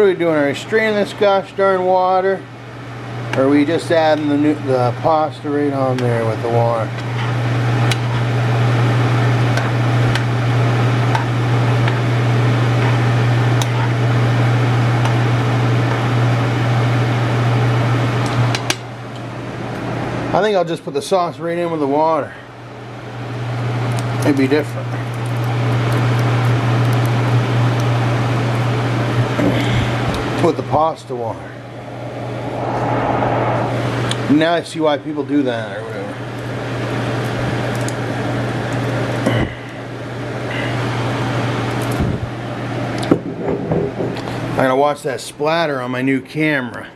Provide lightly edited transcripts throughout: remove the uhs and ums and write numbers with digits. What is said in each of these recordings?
What are we doing? Are we straining this gosh darn water? Or are we just adding the pasta right on there with the water? I think I'll just put the sauce right in with the water. It'd be different. With the pasta water. Now I see why people do that or whatever. I'm gonna watch that splatter on my new camera.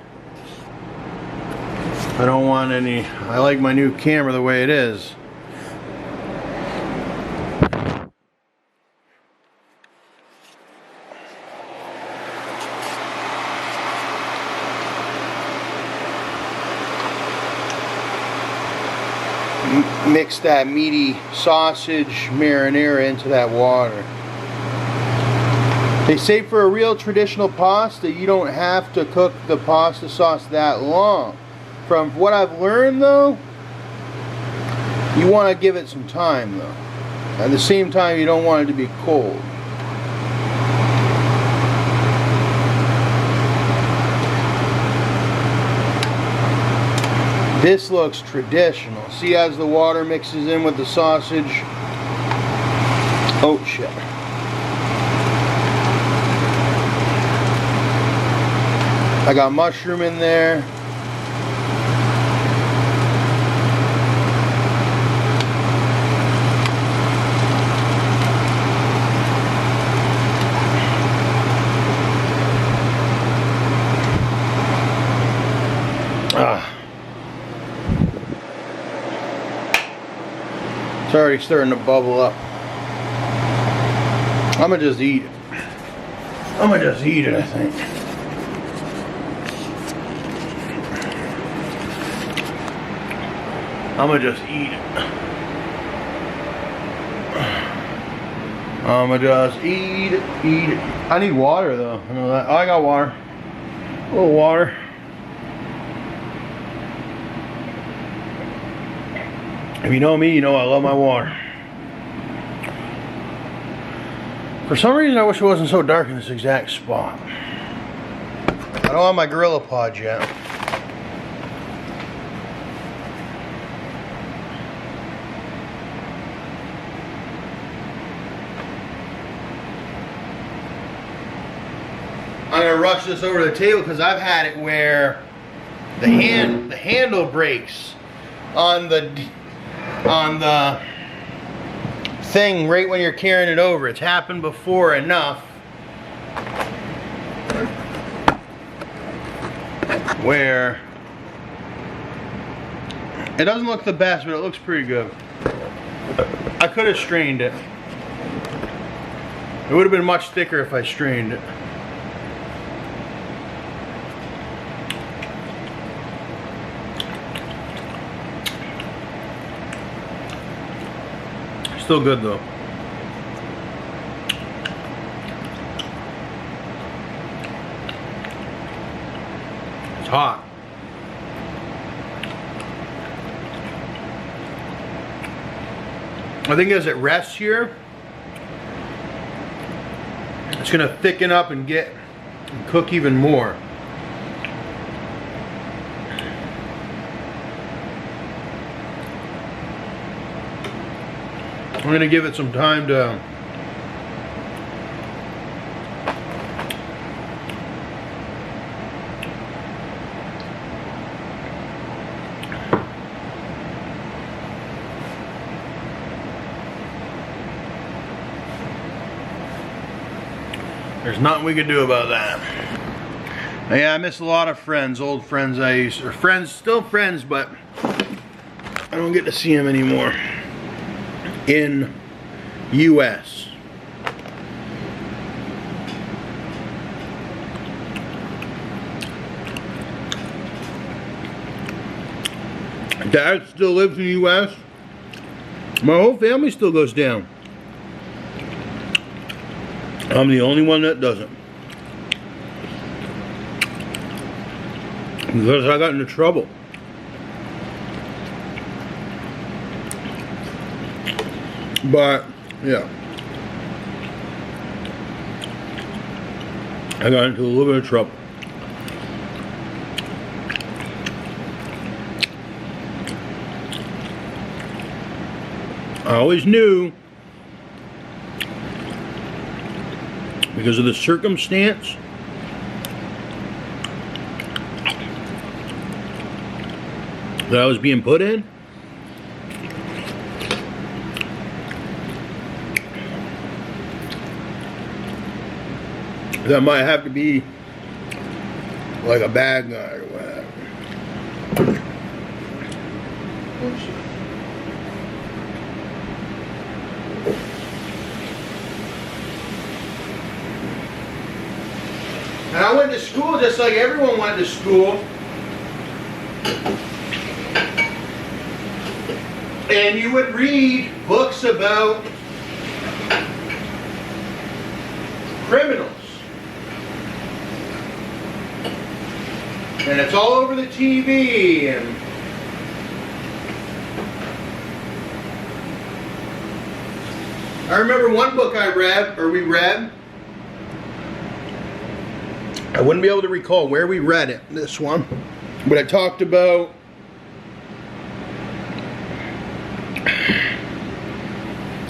I don't want any. I like my new camera the way it is. Mix that meaty sausage marinara into that water. They say for a real traditional pasta, you don't have to cook the pasta sauce that long. From what I've learned though, you want to give it some time though. At the same time, you don't want it to be cold. This looks traditional. See, as the water mixes in with the sausage. Oh shit. I got mushroom in there. It's already starting to bubble up. I'm gonna just eat it. I'm gonna just eat it, I think. I'm gonna just eat it. I'm gonna just eat it, eat it. I need water though. I know that. Oh, I got water. A little water. If you know me, you know I love my water. For some reason, I wish it wasn't so dark in this exact spot. I don't have my Gorillapod yet. I'm gonna rush this over to the table because I've had it where the handle breaks on the thing right when you're carrying it over. It's happened before enough where it doesn't look the best, but it looks pretty good. I could have strained it. It would have been much thicker if I strained it. Still good though. It's hot. I think as it rests here, it's gonna thicken up and cook even more. I'm going to give it some time to there's nothing we can do about that. Yeah, I miss a lot of friends, old friends I used to, or friends, still friends, but I don't get to see them anymore. In US. Dad still lives in the US. My whole family still goes down. I'm the only one that doesn't. Because I got into trouble. But, yeah. I got into a little bit of trouble. I always knew, because of the circumstance, that I was being put in, that might have to be like a bad guy or whatever. And I went to school just like everyone went to school. And you would read books about criminals. And it's all over the TV. And I remember one book we read. I wouldn't be able to recall where we read it, this one. But it talked about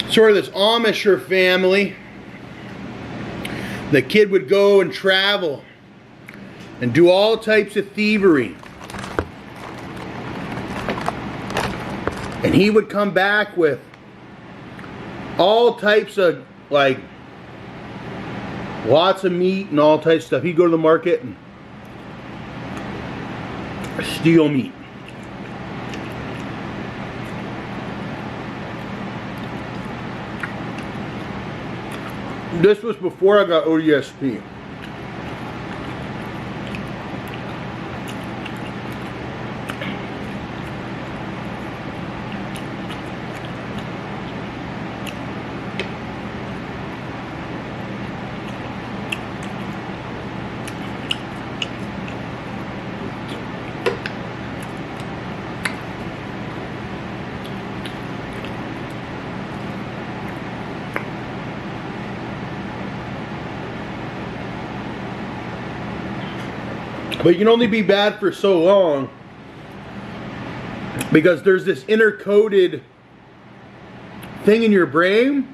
sort of this Amisher family. The kid would go and travel and do all types of thievery. And he would come back with all types of, like, lots of meat and all types of stuff. He'd go to the market and steal meat. This was before I got ODSP. But you can only be bad for so long because there's this inner-coded thing in your brain.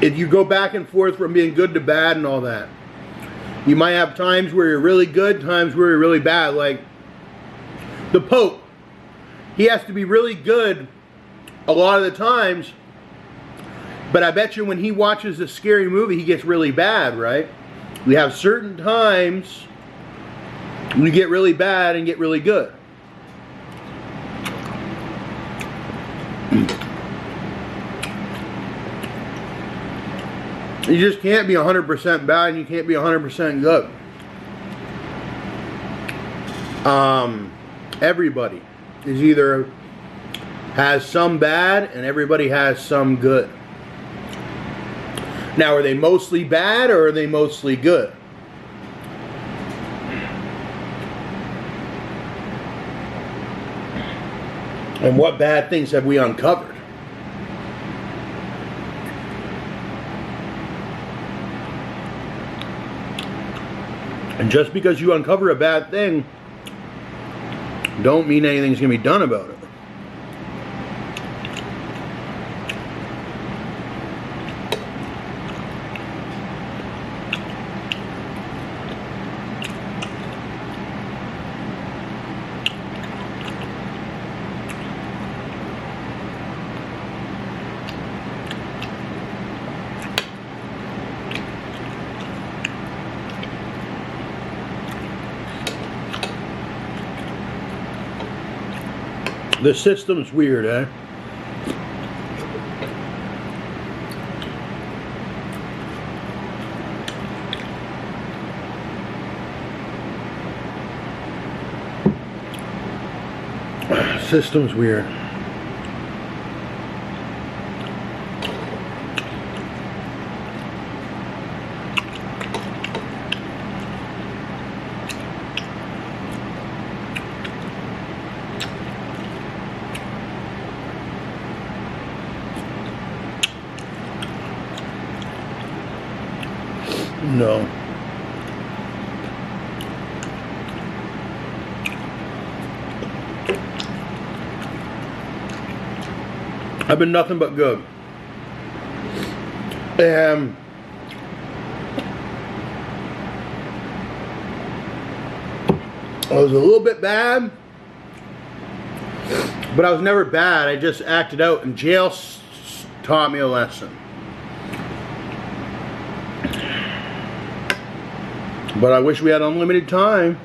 You go back and forth from being good to bad and all that. You might have times where you're really good, times where you're really bad. Like the Pope. He has to be really good a lot of the times. But I bet you when he watches a scary movie, he gets really bad, right? We have certain times when you get really bad and get really good. You just can't be 100% bad and you can't be 100% good. Everybody is either has some bad and everybody has some good. Now, are they mostly bad or are they mostly good? And what bad things have we uncovered? And just because you uncover a bad thing, don't mean anything's going to be done about it. The system's weird, eh? System's weird. No. I've been nothing but good. I was a little bit bad, but I was never bad. I just acted out, and jail taught me a lesson. But I wish we had unlimited time.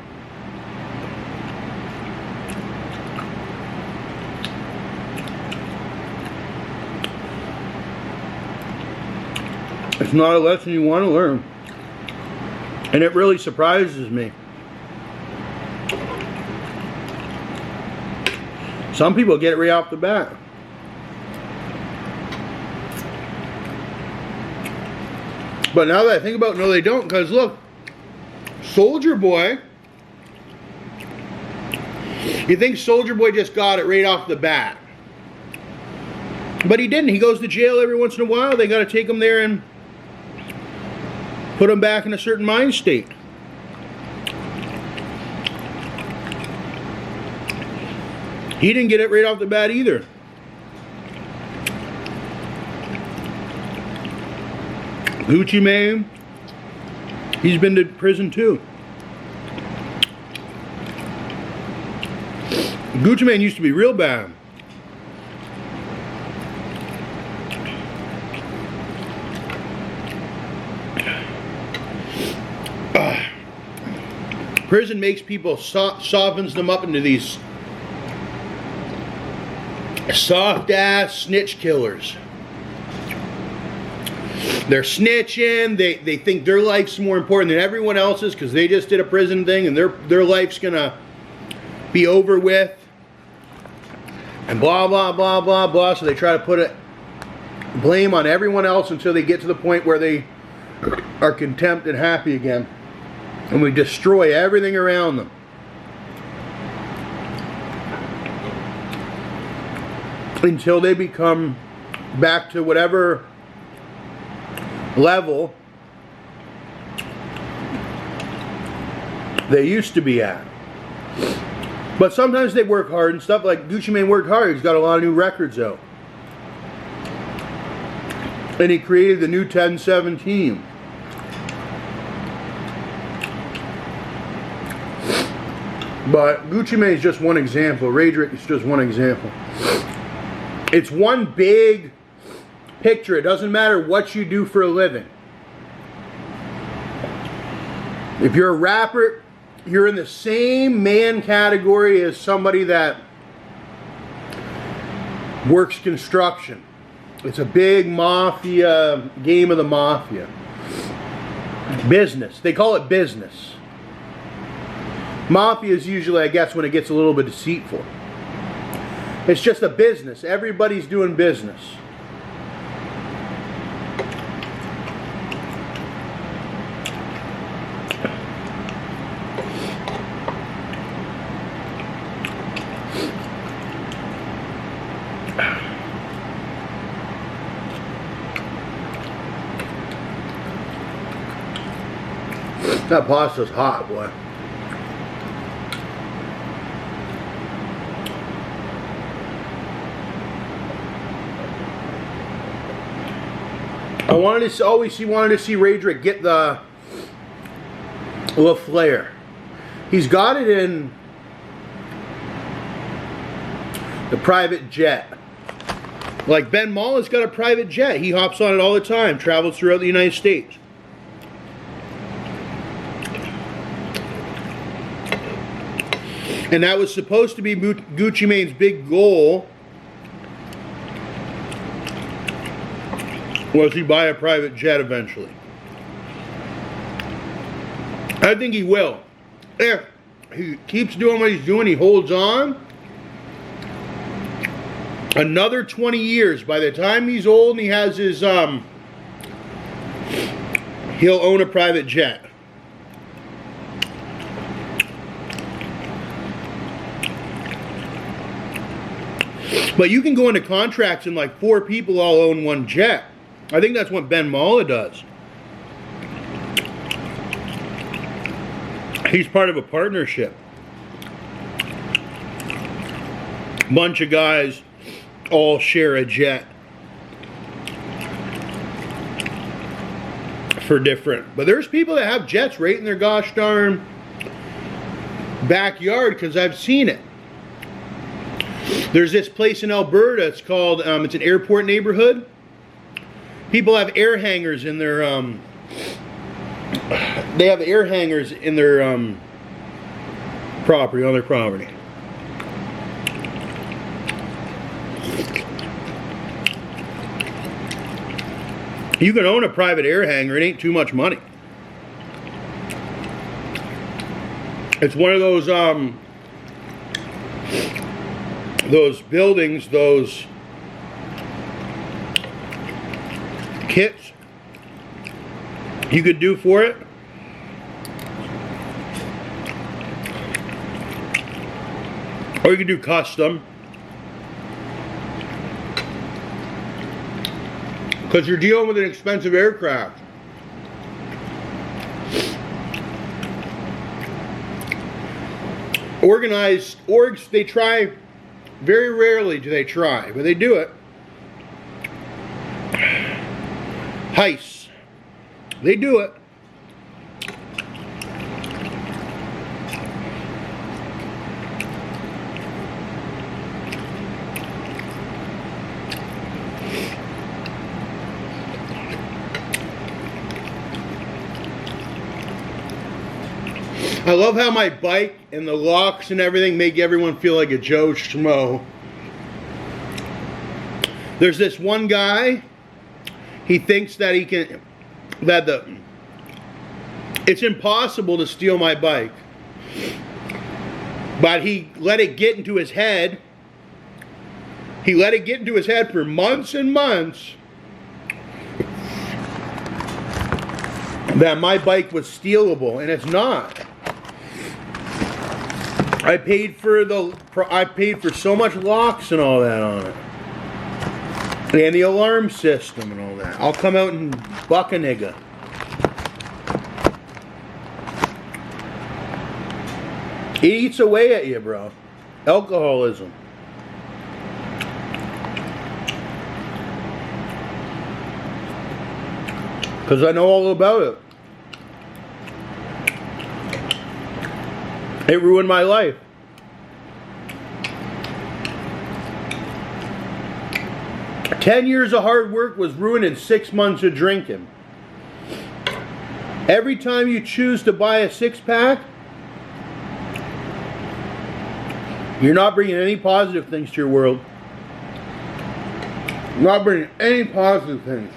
It's not a lesson you want to learn. And it really surprises me. Some people get it right off the bat. But now that I think about it, no they don't, because look, Soldier Boy, you think Soldier Boy just got it right off the bat. But he didn't. He goes to jail every once in a while. They got to take him there and put him back in a certain mind state. He didn't get it right off the bat either. Gucci Mane, he's been to prison too. Gucci Mane used to be real bad. Prison makes people, softens them up into these soft ass snitch killers. They're snitching, they think their life's more important than everyone else's because they just did a prison thing and their life's gonna be over with. And blah blah blah blah blah. So they try to put blame on everyone else until they get to the point where they are content and happy again. And we destroy everything around them. Until they become back to whatever level they used to be at. But sometimes they work hard and stuff. Like Gucci Mane worked hard. He's got a lot of new records out. And he created the new 1017. But Gucci Mane is just one example. Radric is just one example. It's one big picture. It doesn't matter what you do for a living. If you're a rapper, you're in the same man category as somebody that works construction. It's a big mafia, game of the mafia. Business. They call it business. Mafia is usually, I guess, when it gets a little bit deceitful. It's just a business. Everybody's doing business. That pasta's hot, boy. I wanted to always see Radric get the La Flare. He's got it in the private jet. Like Ben Malla's got a private jet. He hops on it all the time, travels throughout the United States. And that was supposed to be Gucci Mane's big goal. Was he buy a private jet eventually? I think he will. If he keeps doing what he's doing, he holds on. Another 20 years. By the time he's old and he has his, he'll own a private jet. But you can go into contracts and like 4 people all own one jet. I think that's what Ben Malla does. He's part of a partnership. Bunch of guys all share a jet for different. But there's people that have jets right in their gosh darn backyard, because I've seen it. There's this place in Alberta, it's called, it's an airport neighborhood. People have air hangers in their, they have air hangers in their property, on their property. You can own a private air hanger, it ain't too much money. It's one of those buildings, those kits you could do for it. Or you could do custom. Because you're dealing with an expensive aircraft. Organized orgs, they try, very rarely do they try, but they do it. Heists, they do it. I love how my bike and the locks and everything make everyone feel like a Joe Schmo. There's this one guy, he thinks that he can, it's impossible to steal my bike. But he let it get into his head. He let it get into his head for months and months that my bike was stealable, and it's not. I paid for so much locks and all that on it. And the alarm system and all that. I'll come out and buck a nigga. It eats away at you, bro. Alcoholism. Because I know all about it. It ruined my life. "10 years of hard work was ruined in 6 months of drinking." Every time you choose to buy a six-pack, you're not bringing any positive things to your world. You're not bringing any positive things.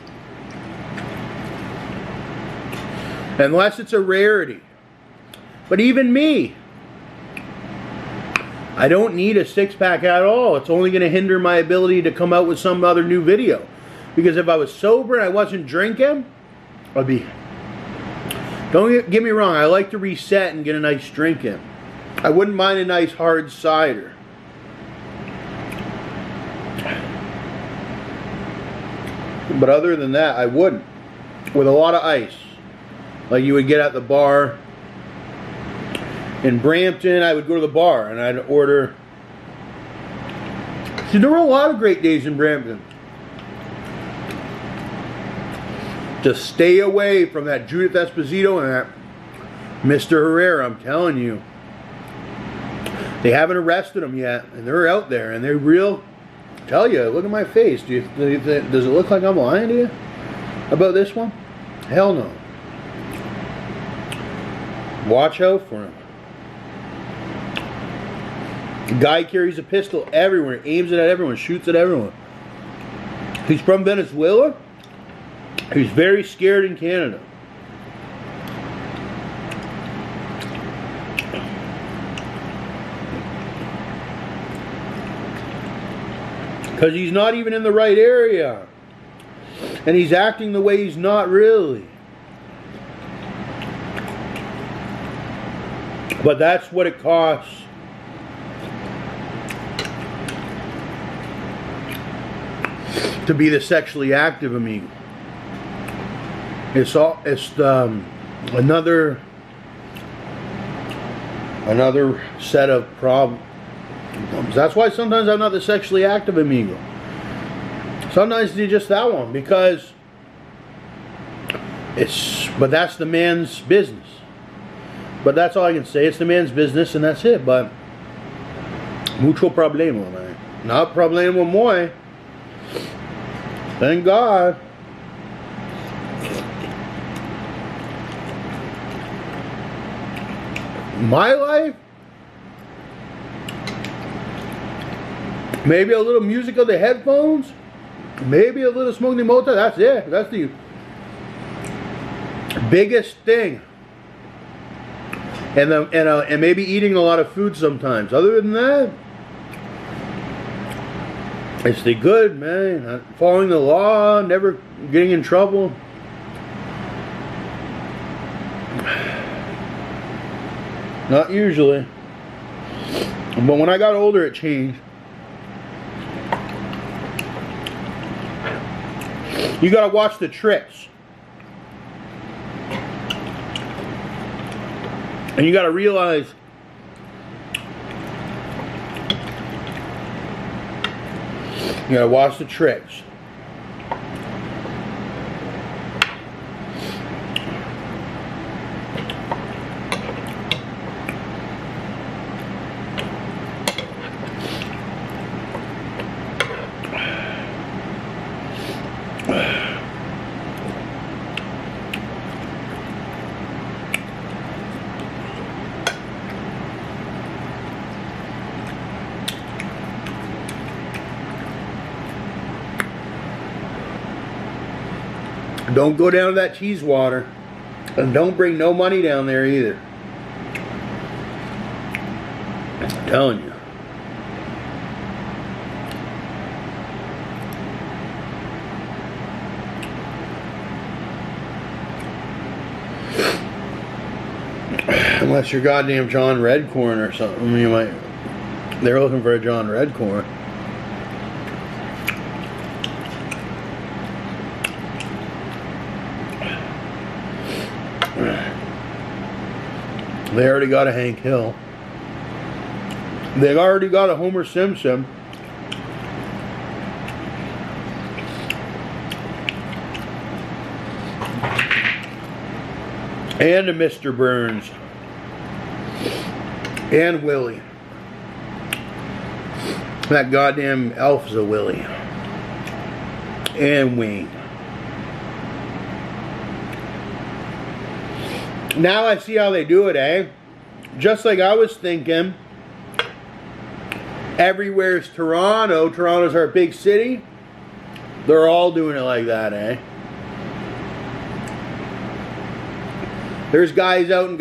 Unless it's a rarity. But even me, I don't need a six-pack at all. It's only going to hinder my ability to come out with some other new video. Because if I was sober and I wasn't drinking, I'd be... Don't get me wrong, I like to reset and get a nice drink in. I wouldn't mind a nice hard cider. But other than that, I wouldn't. With a lot of ice. Like you would get at the bar. In Brampton, I would go to the bar and I'd order. See, there were a lot of great days in Brampton. Just stay away from that Judith Esposito and that Mr. Herrera, I'm telling you. They haven't arrested them yet, and they're out there, and they're real. Tell you, look at my face. Does it look like I'm lying to you about this one? Hell no. Watch out for him. The guy carries a pistol everywhere, aims it at everyone, shoots at everyone. He's from Venezuela. He's very scared in Canada. Because he's not even in the right area. And he's acting the way he's not really. But that's what it costs. To be the sexually active amigo. It's another Another set of problems. That's why sometimes I'm not the sexually active amigo. Sometimes it's just that one, because but that's the man's business. But that's all I can say. It's the man's business, and that's it. But mucho problema, man. Not problema muy. Thank God. My life, maybe a little music of the headphones, maybe a little smoke de mota. That's it. That's the biggest thing. And maybe eating a lot of food sometimes. Other than that, it's the good, man. Not following the law, never getting in trouble. Not usually. But when I got older, it changed. You gotta watch the tricks. And you gotta realize you gotta watch the tricks. Don't go down to that cheese water. And don't bring no money down there either. I'm telling you. Unless you're goddamn John Redcorn or something. You might. They're looking for a John Redcorn. They already got a Hank Hill. They already got a Homer Simpson. And a Mr. Burns. And Willie. That goddamn elf's a Willie. And Wayne. Now I see how they do it, eh? Just like I was thinking, everywhere's Toronto. Toronto's our big city. They're all doing it like that, eh? There's guys out in